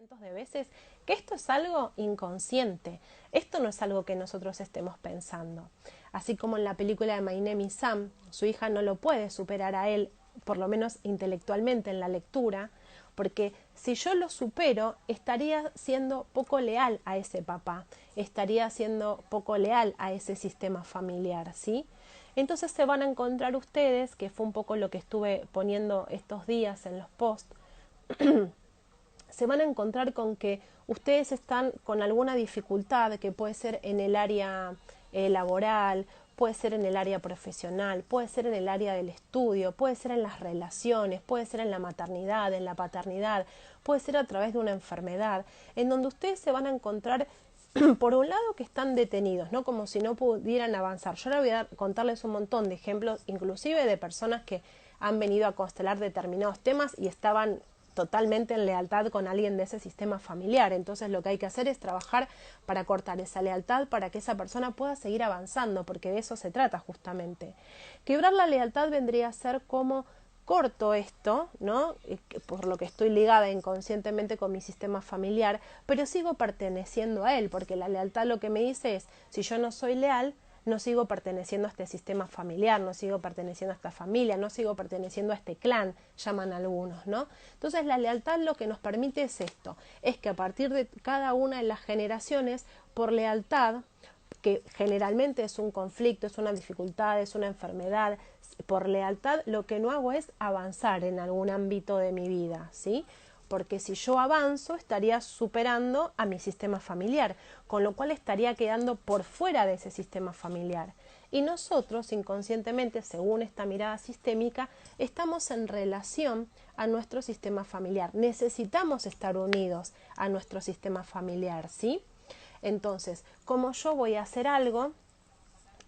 cientos de veces que esto es algo inconsciente, esto no es algo que nosotros estemos pensando. Así como en la película de My Name is Sam, su hija no lo puede superar a él, por lo menos intelectualmente en la lectura, porque si yo lo supero, estaría siendo poco leal a ese papá, estaría siendo poco leal a ese sistema familiar, ¿sí? Entonces se van a encontrar ustedes, que fue un poco lo que estuve poniendo estos días en los posts, se van a encontrar con que ustedes están con alguna dificultad que puede ser en el área laboral, puede ser en el área profesional, puede ser en el área del estudio, puede ser en las relaciones, puede ser en la maternidad, en la paternidad, puede ser a través de una enfermedad, en donde ustedes se van a encontrar por un lado que están detenidos, ¿no? Como si no pudieran avanzar. Yo ahora voy a contarles un montón de ejemplos, inclusive de personas que han venido a constelar determinados temas y estaban totalmente en lealtad con alguien de ese sistema familiar. Entonces lo que hay que hacer es trabajar para cortar esa lealtad, para que esa persona pueda seguir avanzando, porque de eso se trata justamente. Quebrar la lealtad vendría a ser como corto esto, ¿no? Por lo que estoy ligada inconscientemente con mi sistema familiar, pero sigo perteneciendo a él, porque la lealtad lo que me dice es, si yo no soy leal, no sigo perteneciendo a este sistema familiar, no sigo perteneciendo a esta familia, no sigo perteneciendo a este clan, llaman algunos, ¿no? Entonces la lealtad lo que nos permite es esto, es que a partir de cada una de las generaciones, por lealtad, que generalmente es un conflicto, es una dificultad, es una enfermedad, por lealtad lo que no hago es avanzar en algún ámbito de mi vida, ¿sí? Porque si yo avanzo estaría superando a mi sistema familiar, con lo cual estaría quedando por fuera de ese sistema familiar. Y nosotros inconscientemente, según esta mirada sistémica, estamos en relación a nuestro sistema familiar. Necesitamos estar unidos a nuestro sistema familiar, ¿sí? Entonces, como yo voy a hacer algo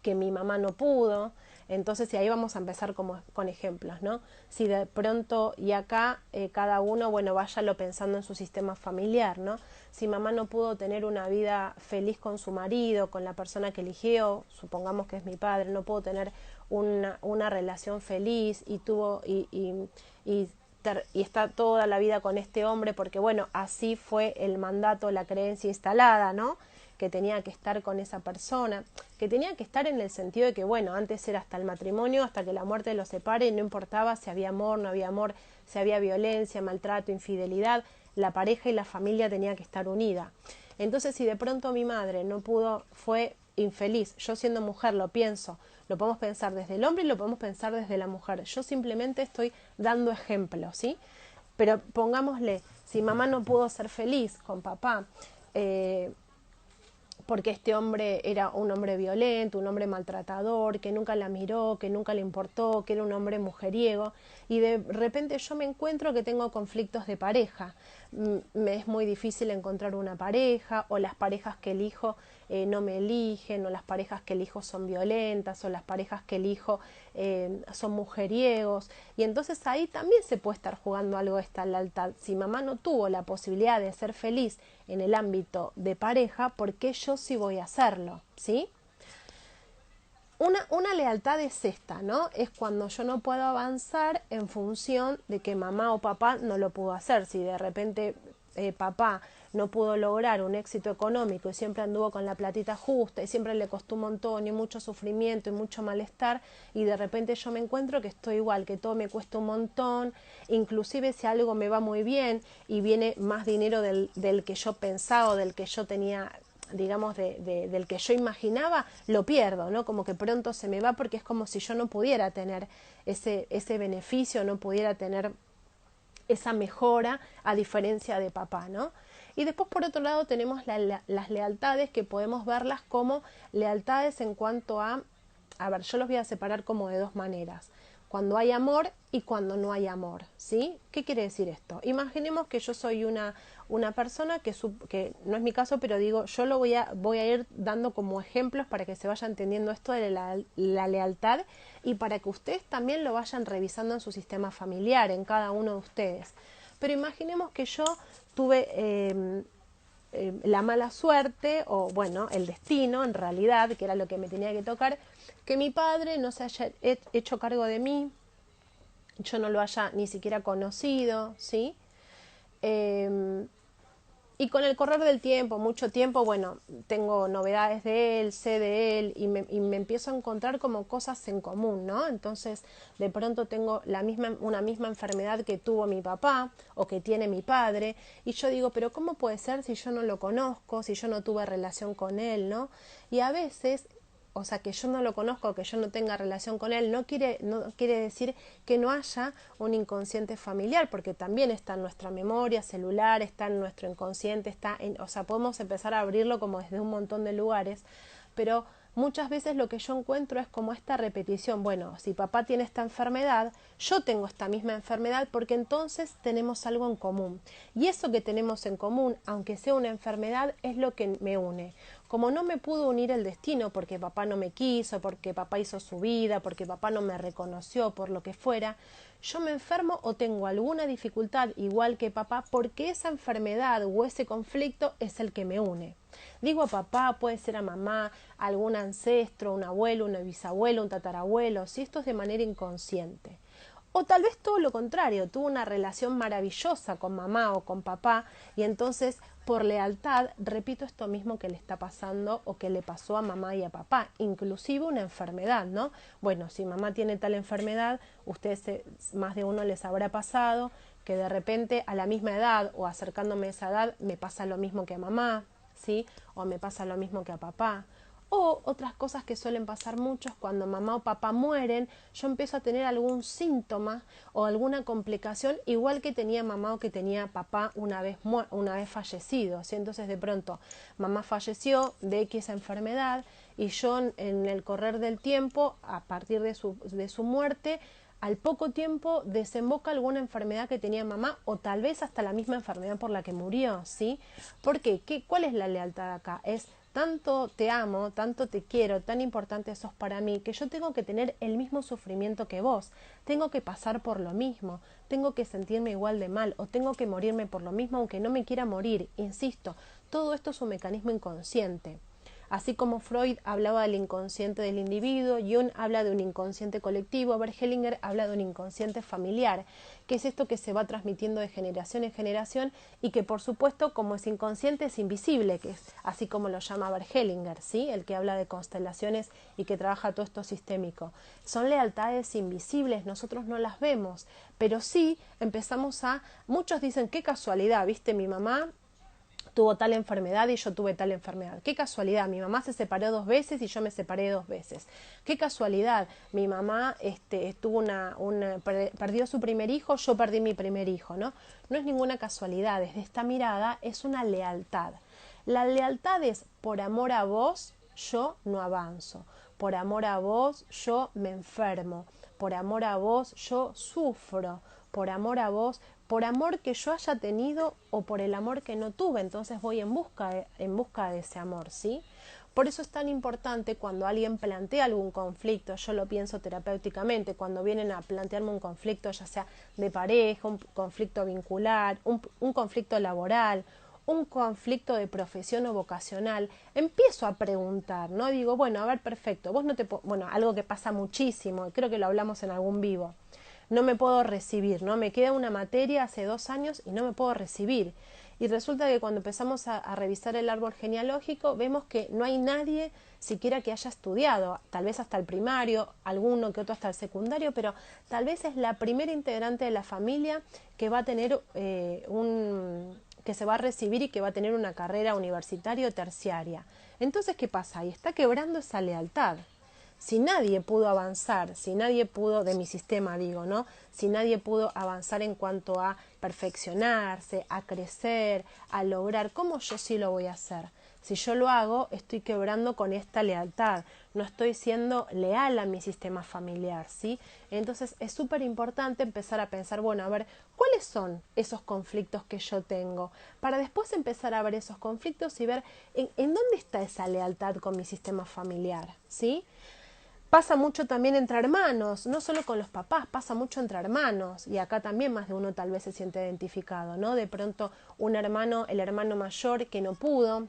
que mi mamá no pudo, entonces y ahí vamos a empezar como, con ejemplos, ¿no? Si de pronto y acá cada uno, bueno, váyalo pensando en su sistema familiar, ¿no? Si mamá no pudo tener una vida feliz con su marido, con la persona que eligió, supongamos que es mi padre, no pudo tener una relación feliz y tuvo y está toda la vida con este hombre porque bueno, así fue el mandato, la creencia instalada, ¿no? Que tenía que estar con esa persona, que tenía que estar en el sentido de que, bueno, antes era hasta el matrimonio, hasta que la muerte los separe, y no importaba si había amor, no había amor, si había violencia, maltrato, infidelidad, la pareja y la familia tenía que estar unida. Entonces, si de pronto mi madre no pudo, fue infeliz, yo siendo mujer lo pienso, lo podemos pensar desde el hombre y lo podemos pensar desde la mujer. Yo simplemente estoy dando ejemplos, ¿sí? Pero pongámosle, si mamá no pudo ser feliz con papá, porque este hombre era un hombre violento, un hombre maltratador, que nunca la miró, que nunca le importó, que era un hombre mujeriego, y de repente yo me encuentro que tengo conflictos de pareja. Me es muy difícil encontrar una pareja, o las parejas que elijo no me eligen, o las parejas que elijo son violentas, o las parejas que elijo son mujeriegos, y entonces ahí también se puede estar jugando algo de esta lealtad. Si mamá no tuvo la posibilidad de ser feliz en el ámbito de pareja, ¿por qué yo sí voy a hacerlo? ¿Sí? Una lealtad es esta, ¿no? Es cuando yo no puedo avanzar en función de que mamá o papá no lo pudo hacer. Si de repente papá no pudo lograr un éxito económico y siempre anduvo con la platita justa y siempre le costó un montón y mucho sufrimiento y mucho malestar, y de repente yo me encuentro que estoy igual, que todo me cuesta un montón, inclusive si algo me va muy bien y viene más dinero del que yo pensaba o del que yo tenía, digamos, del que yo imaginaba, lo pierdo, ¿no? Como que pronto se me va, porque es como si yo no pudiera tener ese beneficio, no pudiera tener esa mejora a diferencia de papá, ¿no? Y después por otro lado tenemos las lealtades, que podemos verlas como lealtades en cuanto a ver, yo los voy a separar como de dos maneras: cuando hay amor y cuando no hay amor, ¿sí? ¿Qué quiere decir esto? Imaginemos que yo soy una persona que no es mi caso, pero digo, yo lo voy a ir dando como ejemplos para que se vaya entendiendo esto de la lealtad, y para que ustedes también lo vayan revisando en su sistema familiar, en cada uno de ustedes. Pero imaginemos que yo tuve la mala suerte, o bueno, el destino en realidad, que era lo que me tenía que tocar, que mi padre no se haya hecho cargo de mí, yo no lo haya ni siquiera conocido, ¿sí? Eh, Y con el correr del tiempo, mucho tiempo, bueno, tengo novedades de él, sé de él y me empiezo a encontrar como cosas en común, ¿no? Entonces, de pronto tengo una misma enfermedad que tuvo mi papá o que tiene mi padre y yo digo, pero ¿cómo puede ser si yo no lo conozco, si yo no tuve relación con él, ¿no? Y a veces, o sea, que yo no lo conozco, que yo no tenga relación con él, no quiere decir que no haya un inconsciente familiar, porque también está en nuestra memoria celular, está en nuestro inconsciente, o sea, podemos empezar a abrirlo como desde un montón de lugares, pero muchas veces lo que yo encuentro es como esta repetición, bueno, si papá tiene esta enfermedad, yo tengo esta misma enfermedad porque entonces tenemos algo en común. Y eso que tenemos en común, aunque sea una enfermedad, es lo que me une. Como no me pudo unir el destino porque papá no me quiso, porque papá hizo su vida, porque papá no me reconoció, por lo que fuera, yo me enfermo o tengo alguna dificultad igual que papá porque esa enfermedad o ese conflicto es el que me une. Digo a papá, puede ser a mamá, a algún ancestro, un abuelo, un bisabuelo, un tatarabuelo, si esto es de manera inconsciente. O tal vez todo lo contrario, tuvo una relación maravillosa con mamá o con papá y entonces por lealtad repito esto mismo que le está pasando o que le pasó a mamá y a papá, inclusive una enfermedad, ¿no? Bueno, si mamá tiene tal enfermedad, más de uno les habrá pasado que de repente a la misma edad o acercándome a esa edad me pasa lo mismo que a mamá, ¿sí? O me pasa lo mismo que a papá. O otras cosas que suelen pasar mucho es cuando mamá o papá mueren, yo empiezo a tener algún síntoma o alguna complicación igual que tenía mamá o que tenía papá una vez fallecido. ¿Sí? Entonces de pronto mamá falleció de X enfermedad y yo en el correr del tiempo, a partir de su muerte, al poco tiempo desemboca alguna enfermedad que tenía mamá o tal vez hasta la misma enfermedad por la que murió, ¿sí? ¿Por qué? ¿Cuál es la lealtad acá? Es tanto te amo, tanto te quiero, tan importante sos para mí, que yo tengo que tener el mismo sufrimiento que vos, tengo que pasar por lo mismo, tengo que sentirme igual de mal o tengo que morirme por lo mismo aunque no me quiera morir, insisto, todo esto es un mecanismo inconsciente. Así como Freud hablaba del inconsciente del individuo, Jung habla de un inconsciente colectivo, Hellinger habla de un inconsciente familiar, que es esto que se va transmitiendo de generación en generación y que por supuesto como es inconsciente es invisible, que es así como lo llama Hellinger, ¿sí? El que habla de constelaciones y que trabaja todo esto sistémico. Son lealtades invisibles, nosotros no las vemos, pero sí muchos dicen qué casualidad, viste, mi mamá tuvo tal enfermedad y yo tuve tal enfermedad. Qué casualidad, mi mamá se separó 2 veces y yo me separé 2 veces. Qué casualidad, mi mamá perdió su primer hijo, yo perdí mi primer hijo, ¿no? No es ninguna casualidad, desde esta mirada es una lealtad. La lealtad es por amor a vos, yo no avanzo. Por amor a vos, yo me enfermo. Por amor a vos, yo sufro. Por amor a vos, por amor que yo haya tenido o por el amor que no tuve, entonces voy en busca de ese amor, ¿sí? Por eso es tan importante cuando alguien plantea algún conflicto, yo lo pienso terapéuticamente, cuando vienen a plantearme un conflicto, ya sea de pareja, un conflicto vincular, un conflicto laboral, un conflicto de profesión o vocacional, empiezo a preguntar, ¿no? Digo, bueno, a ver, perfecto, bueno, algo que pasa muchísimo, creo que lo hablamos en algún vivo, no me puedo recibir, ¿no? Me queda una materia hace 2 años y no me puedo recibir. Y resulta que cuando empezamos a revisar el árbol genealógico, vemos que no hay nadie siquiera que haya estudiado, tal vez hasta el primario, alguno que otro hasta el secundario, pero tal vez es la primera integrante de la familia que va a tener que se va a recibir y que va a tener una carrera universitaria o terciaria. Entonces, ¿qué pasa? Ahí está quebrando esa lealtad. Si nadie pudo avanzar, si nadie pudo, de mi sistema digo, ¿no? Si nadie pudo avanzar en cuanto a perfeccionarse, a crecer, a lograr, ¿cómo yo sí lo voy a hacer? Si yo lo hago, estoy quebrando con esta lealtad, no estoy siendo leal a mi sistema familiar, ¿sí? Entonces es súper importante empezar a pensar, bueno, a ver, ¿cuáles son esos conflictos que yo tengo? Para después empezar a ver esos conflictos y ver en dónde está esa lealtad con mi sistema familiar, ¿sí? Pasa mucho también entre hermanos, no solo con los papás, pasa mucho entre hermanos y acá también más de uno tal vez se siente identificado, ¿no? De pronto el hermano mayor que no pudo,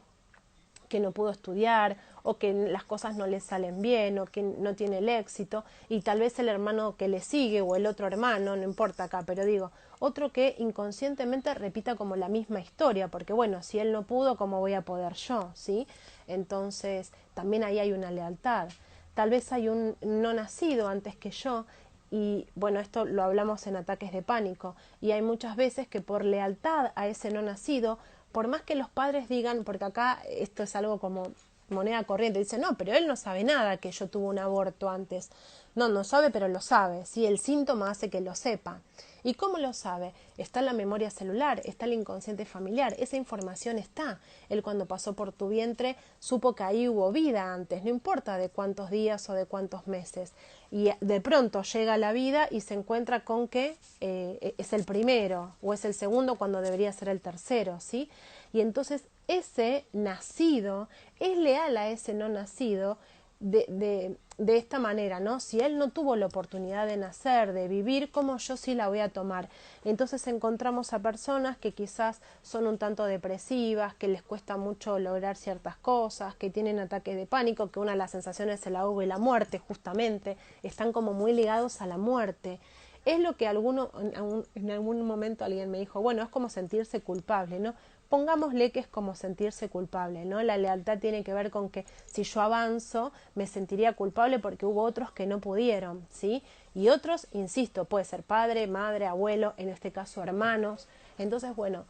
que no pudo estudiar o que las cosas no le salen bien o que no tiene el éxito, y tal vez el hermano que le sigue o el otro hermano, no importa acá, pero digo, otro que inconscientemente repita como la misma historia, porque bueno, si él no pudo, ¿cómo voy a poder yo? ¿Sí? Entonces, también ahí hay una lealtad. Tal vez hay un no nacido antes que yo, y bueno, esto lo hablamos en ataques de pánico, y hay muchas veces que por lealtad a ese no nacido, por más que los padres digan, porque acá esto es algo como moneda corriente, dicen, no, pero él no sabe nada que yo tuve un aborto antes. No, no sabe, pero lo sabe, ¿sí? El síntoma hace que lo sepa. ¿Y cómo lo sabe? Está en la memoria celular, está el inconsciente familiar, esa información está. Él cuando pasó por tu vientre supo que ahí hubo vida antes, no importa de cuántos días o de cuántos meses. Y de pronto llega la vida y se encuentra con que es el primero o es el segundo cuando debería ser el tercero, ¿sí? Y entonces ese nacido es leal a ese no nacido de esta manera, ¿no? Si él no tuvo la oportunidad de nacer, de vivir, ¿cómo yo sí la voy a tomar? Entonces encontramos a personas que quizás son un tanto depresivas, que les cuesta mucho lograr ciertas cosas, que tienen ataques de pánico, que una de las sensaciones es el ahogo y la muerte, justamente, están como muy ligados a la muerte. Es lo que en algún momento alguien me dijo, bueno, es como sentirse culpable, ¿no? Pongámosle que es como sentirse culpable, ¿no? La lealtad tiene que ver con que si yo avanzo me sentiría culpable porque hubo otros que no pudieron, ¿sí? Y otros, insisto, puede ser padre, madre, abuelo, en este caso hermanos. Entonces, bueno,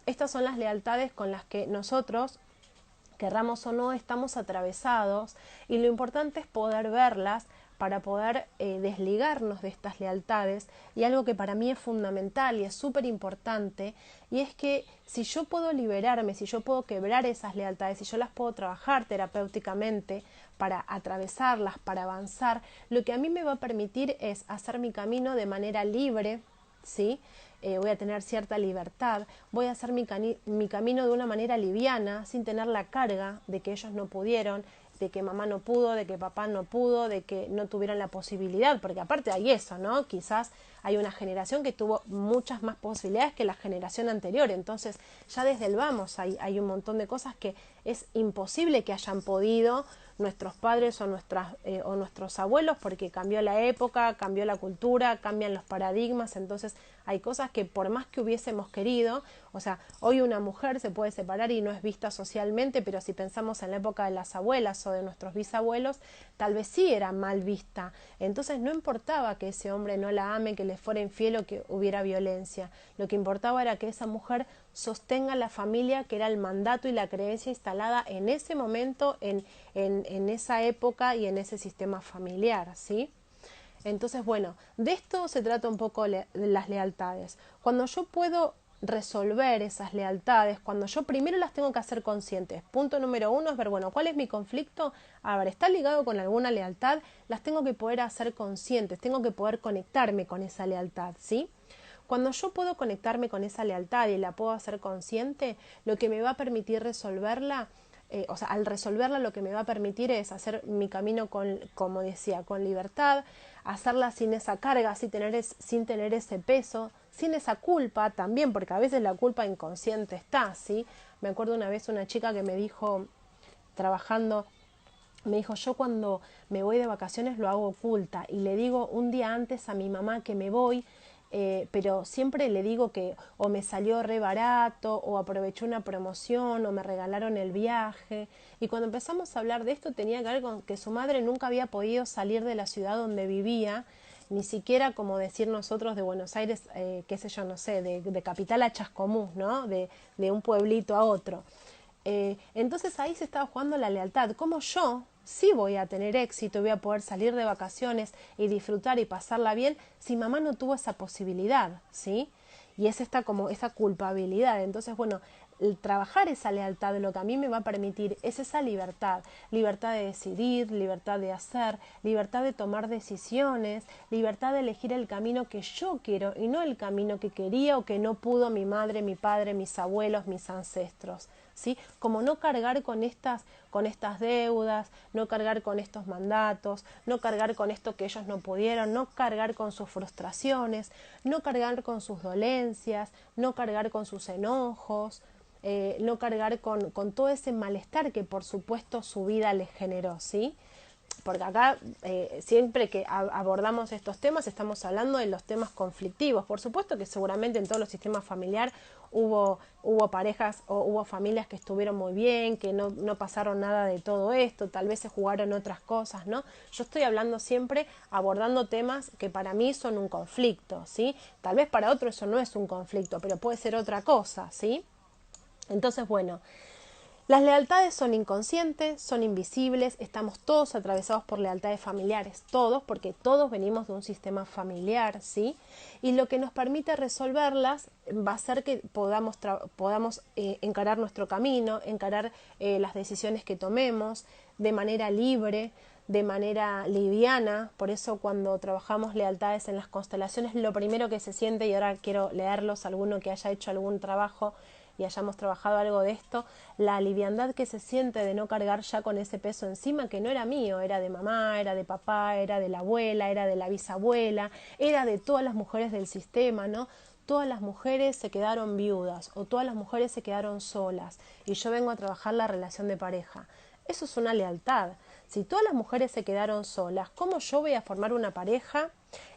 estas son las lealtades con las que nosotros, querramos o no, estamos atravesados, y lo importante es poder verlas para poder desligarnos de estas lealtades. Y algo que para mí es fundamental y es súper importante, y es que si yo puedo liberarme, si yo puedo quebrar esas lealtades, si yo las puedo trabajar terapéuticamente para atravesarlas, para avanzar, lo que a mí me va a permitir es hacer mi camino de manera libre, ¿sí? Voy a tener cierta libertad, voy a hacer mi camino de una manera liviana, sin tener la carga de que ellos no pudieron, de que mamá no pudo, de que papá no pudo, de que no tuvieron la posibilidad, porque aparte hay eso, ¿no? Quizás hay una generación que tuvo muchas más posibilidades que la generación anterior, entonces ya desde el vamos hay un montón de cosas que es imposible que hayan podido nuestros padres o nuestros abuelos, porque cambió la época, cambió la cultura, cambian los paradigmas, entonces hay cosas que por más que hubiésemos querido, o sea, hoy una mujer se puede separar y no es vista socialmente, pero si pensamos en la época de las abuelas o de nuestros bisabuelos, tal vez sí era mal vista. Entonces no importaba que ese hombre no la ame, que le fuera infiel o que hubiera violencia. Lo que importaba era que esa mujer sostenga la familia, que era el mandato y la creencia instalada en ese momento, en esa época y en ese sistema familiar, ¿sí? Entonces, bueno, de esto se trata un poco de las lealtades. Cuando yo puedo resolver esas lealtades, cuando yo primero las tengo que hacer conscientes. Punto número uno es ver, bueno, ¿cuál es mi conflicto? A ver, ¿está ligado con alguna lealtad? Las tengo que poder hacer conscientes, tengo que poder conectarme con esa lealtad, ¿sí? Cuando yo puedo conectarme con esa lealtad y la puedo hacer consciente, lo que me va a permitir resolverla, o sea, al resolverla lo que me va a permitir es hacer mi camino con, como decía, con libertad, hacerla sin esa carga, sin tener ese peso, sin esa culpa también, porque a veces la culpa inconsciente está, ¿sí? Me acuerdo una vez una chica que me dijo, trabajando, me dijo, yo cuando me voy de vacaciones lo hago oculta y le digo un día antes a mi mamá que me voy, pero siempre le digo que o me salió re barato o aproveché una promoción o me regalaron el viaje. Y cuando empezamos a hablar de esto tenía que ver con que su madre nunca había podido salir de la ciudad donde vivía, ni siquiera como decir nosotros de Buenos Aires, qué sé yo, no sé, de Capital a Chascomús, ¿no? De un pueblito a otro. Entonces ahí se estaba jugando la lealtad. ¿Cómo yo sí voy a tener éxito, voy a poder salir de vacaciones y disfrutar y pasarla bien si mamá no tuvo esa posibilidad, ¿sí? Y es esta como esa culpabilidad. Entonces, bueno, el trabajar esa lealtad lo que a mí me va a permitir es esa libertad, libertad de decidir, libertad de hacer, libertad de tomar decisiones, libertad de elegir el camino que yo quiero y no el camino que quería o que no pudo mi madre, mi padre, mis abuelos, mis ancestros, ¿sí? Como no cargar con estas deudas, no cargar con estos mandatos, no cargar con esto que ellos no pudieron, no cargar con sus frustraciones, no cargar con sus dolencias, no cargar con sus enojos. no cargar con todo ese malestar que por supuesto su vida les generó, ¿sí? Porque acá siempre que abordamos estos temas estamos hablando de los temas conflictivos. Por supuesto que seguramente en todos los sistemas familiares hubo parejas o hubo familias que estuvieron muy bien, que no pasaron nada de todo esto, tal vez se jugaron otras cosas, ¿no? Yo estoy hablando siempre abordando temas que para mí son un conflicto, ¿sí? Tal vez para otro eso no es un conflicto, pero puede ser otra cosa, ¿sí? Entonces, bueno, las lealtades son inconscientes, son invisibles, estamos todos atravesados por lealtades familiares, todos, porque todos venimos de un sistema familiar, ¿sí? Y lo que nos permite resolverlas va a ser que podamos encarar nuestro camino, encarar las decisiones que tomemos de manera libre, de manera liviana. Por eso cuando trabajamos lealtades en las constelaciones, lo primero que se siente, y ahora quiero leerlos, alguno que haya hecho algún trabajo y hayamos trabajado algo de esto, la liviandad que se siente de no cargar ya con ese peso encima que no era mío, era de mamá, era de papá, era de la abuela, era de la bisabuela, era de todas las mujeres del sistema, ¿no? Todas las mujeres se quedaron viudas o todas las mujeres se quedaron solas y yo vengo a trabajar la relación de pareja. Eso es una lealtad. Si todas las mujeres se quedaron solas, ¿cómo yo voy a formar una pareja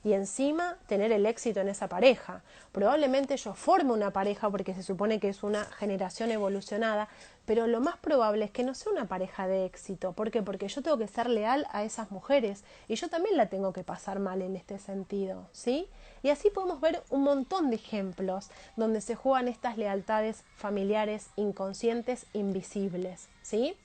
y encima tener el éxito en esa pareja? Probablemente yo forme una pareja porque se supone que es una generación evolucionada, pero lo más probable es que no sea una pareja de éxito. ¿Por qué? Porque yo tengo que ser leal a esas mujeres y yo también la tengo que pasar mal en este sentido, ¿sí? Y así podemos ver un montón de ejemplos donde se juegan estas lealtades familiares inconscientes, invisibles, ¿sí?